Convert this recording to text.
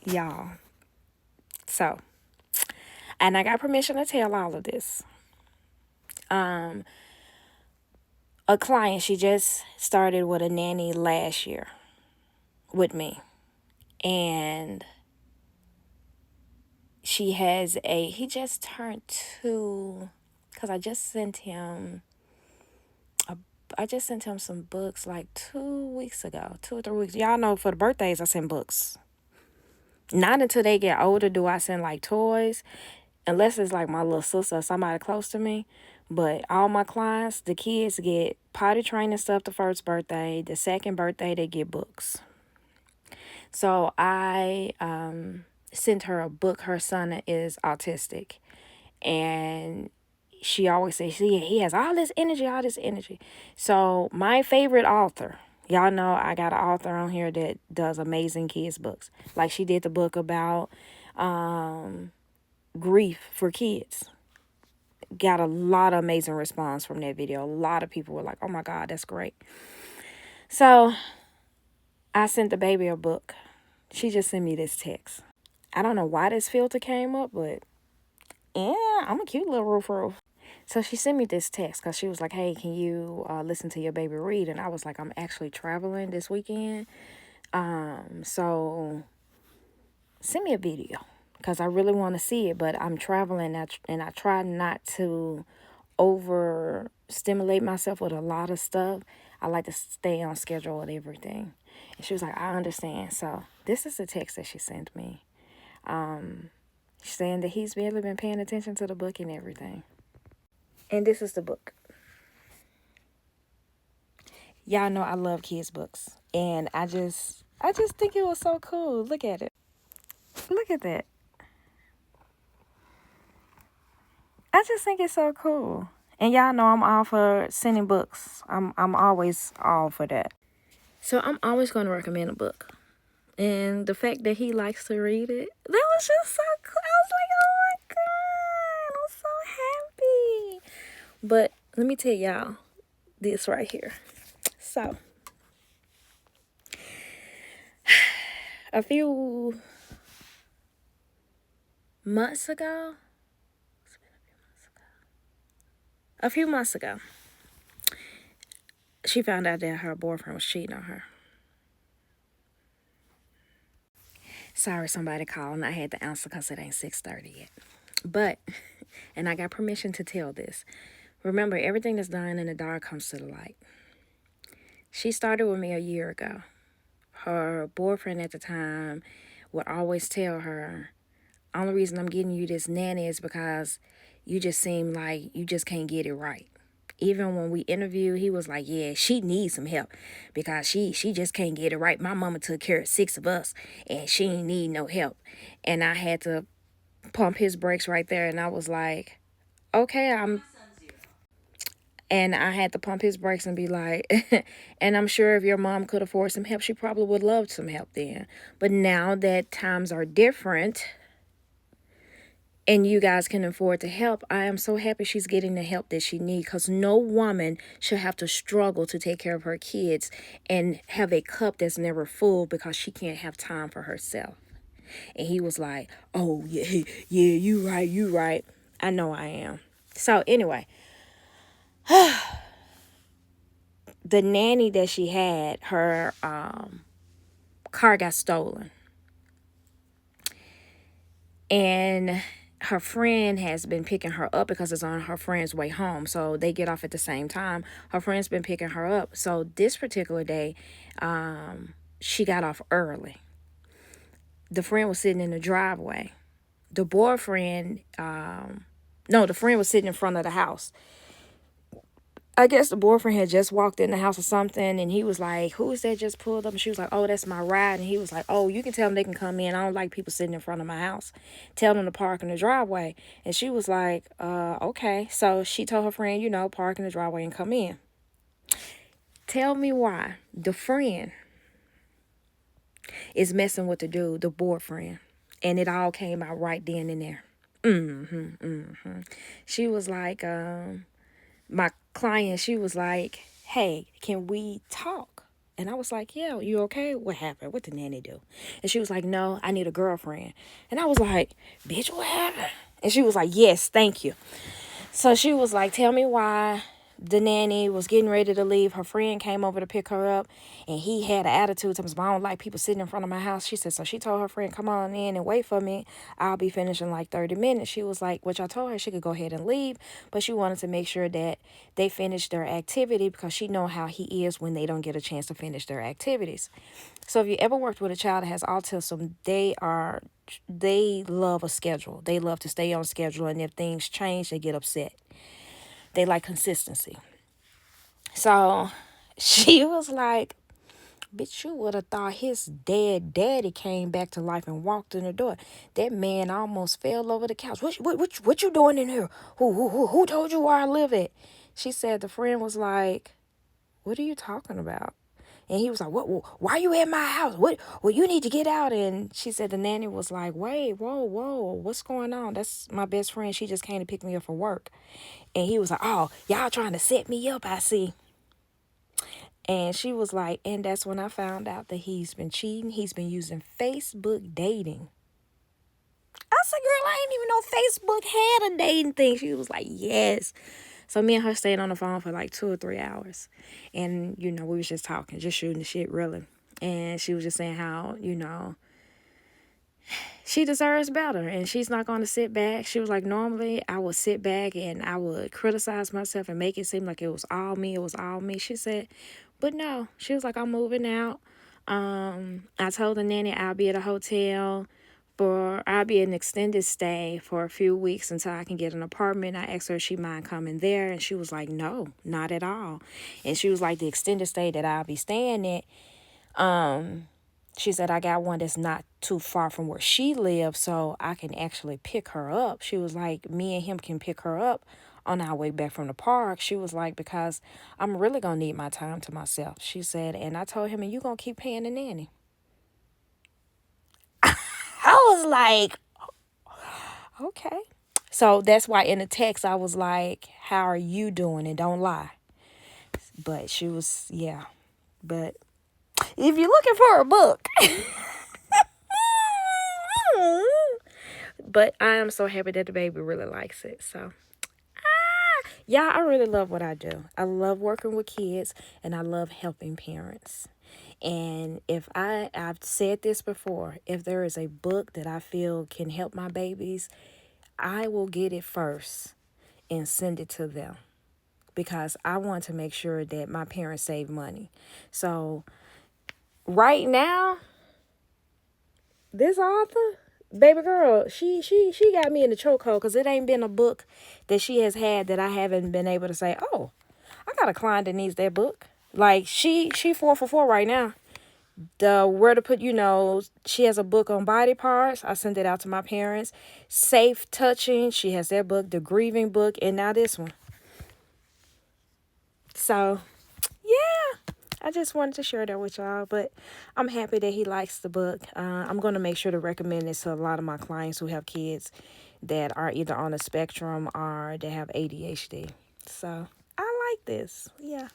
y'all. So, and I got permission to tell all of this. Um, a client, she just started with a nanny last year with me. And he just turned 2, because I just sent him some books like 2 weeks ago, 2 or 3 weeks. Y'all know for the birthdays, I send books. Not until they get older do I send like toys, unless it's like my little sister or somebody close to me. But all my clients, the kids get potty training stuff the first birthday. The second birthday, they get books. So I sent her a book. Her son is autistic. And she always says, he has all this energy, all this energy. So my favorite author, y'all know I got an author on here that does amazing kids books. Like she did the book about grief for kids. Got a lot of amazing response from that video. A lot of people were like, oh my God, that's great. So I sent the baby a book. She just sent me this text. I don't know why this filter came up, but yeah, I'm a cute little roof. So she sent me this text because she was like, hey, can you listen to your baby read? And I was like, I'm actually traveling this weekend. So send me a video because I really want to see it, but I'm traveling and I try not to overstimulate myself with a lot of stuff. I like to stay on schedule with everything. And she was like, I understand. So this is the text that she sent me. She's saying that he's really been paying attention to the book and everything. And this is the book. Y'all know I love kids books. And I just think it was so cool. Look at it. Look at that. I just think it's so cool. And y'all know I'm all for sending books. I'm always all for that. So I'm always going to recommend a book. And the fact that he likes to read it, that was just so cool. I was like, oh my God, I'm so happy. But let me tell y'all this right here. So, a few months ago, she found out that her boyfriend was cheating on her. Sorry, somebody calling. I had to answer because it ain't 6:30 yet. But, and I got permission to tell this. Remember, everything that's done in the dark comes to the light. She started with me a year ago. Her boyfriend at the time would always tell her, only reason I'm getting you this nanny is because you just seem like you just can't get it right. Even when we interviewed, he was like, yeah, she needs some help because she just can't get it right. My mama took care of 6 of us and she ain't need no help. And I had to pump his brakes right there. And I was like, okay, and I had to pump his brakes and be like, and I'm sure if your mom could afford some help, she probably would love some help then. But now that times are different, and you guys can afford to help, I am so happy she's getting the help that she needs, because no woman should have to struggle to take care of her kids and have a cup that's never full because she can't have time for herself. And he was like, oh, yeah, you right. I know I am. So anyway, the nanny that she had, her car got stolen. And her friend has been picking her up because it's on her friend's way home. So they get off at the same time. Her friend's been picking her up. So this particular day, she got off early. The friend was sitting in the driveway. The boyfriend, the friend was sitting in front of the house. I guess the boyfriend had just walked in the house or something, and he was like, who is that just pulled up? And she was like, oh, that's my ride. And he was like, oh, you can tell them they can come in. I don't like people sitting in front of my house. Tell them to park in the driveway. And she was like, okay. So she told her friend, park in the driveway and come in. Tell me why the friend is messing with the dude, the boyfriend. And it all came out right then and there. She was like, my client, she was like, hey, can we talk? And I was like, yeah, you okay? What happened? What did nanny do? And she was like, no, I need a girlfriend. And I was like, bitch, what happened? And she was like, yes, thank you. So she was like, tell me why. The nanny was getting ready to leave. Her friend came over to pick her up, and he had an attitude. I don't like people sitting in front of my house. She said, so she told her friend, come on in and wait for me. I'll be finished in like 30 minutes. She was like, which I told her she could go ahead and leave, but she wanted to make sure that they finished their activity because she know how he is when they don't get a chance to finish their activities. So if you ever worked with a child that has autism, they love a schedule. They love to stay on schedule, and if things change, they get upset. They like consistency. So she was like, bitch, you would have thought his dead daddy came back to life and walked in the door. That man almost fell over the couch. What you doing in here? Who told you where I live at? She said the friend was like, what are you talking about? And he was like, what? Why are you at my house? What? Well, you need to get out. And she said the nanny was like, wait, whoa, what's going on? That's my best friend. She just came to pick me up from work. And he was like, oh, y'all trying to set me up, I see. And she was like, and that's when I found out that he's been cheating. He's been using Facebook dating. I said, girl, I didn't even know Facebook had a dating thing. She was like, yes. So me and her stayed on the phone for like 2 or 3 hours. And, we was just talking, just shooting the shit, really. And she was just saying how, she deserves better and she's not going to sit back. She was like, normally I would sit back and I would criticize myself and make it seem like it was all me. It was all me. She said, but no. She was like, I'm moving out. I told the nanny I'll be at a hotel I'll be an extended stay for a few weeks until I can get an apartment. I asked her if she mind coming there, and she was like, no, not at all. And she was like, the extended stay that I'll be staying at, she said, I got one that's not too far from where she lives, so I can actually pick her up. She was like, me and him can pick her up on our way back from the park. She was like, because I'm really going to need my time to myself. She said, and I told him, and you going to keep paying the nanny. I was like, okay. So that's why in the text I was like, how are you doing? And don't lie. But she was, yeah. But if you're looking for a book. But I am so happy that the baby really likes it. So, yeah, I really love what I do. I love working with kids and I love helping parents. And I've said this before, if there is a book that I feel can help my babies, I will get it first and send it to them because I want to make sure that my parents save money. So right now, this author, baby girl, she got me in the chokehold because it ain't been a book that she has had that I haven't been able to say, oh, I got a client that needs that book. Like she 4 for 4 right now. The where to put, she has a book on body parts. I sent it out to my parents. Safe touching. She has that book, the grieving book, and now this one. So, yeah, I just wanted to share that with y'all. But I'm happy that he likes the book. I'm going to make sure to recommend this to a lot of my clients who have kids that are either on the spectrum or they have ADHD. So, I like this. Yeah.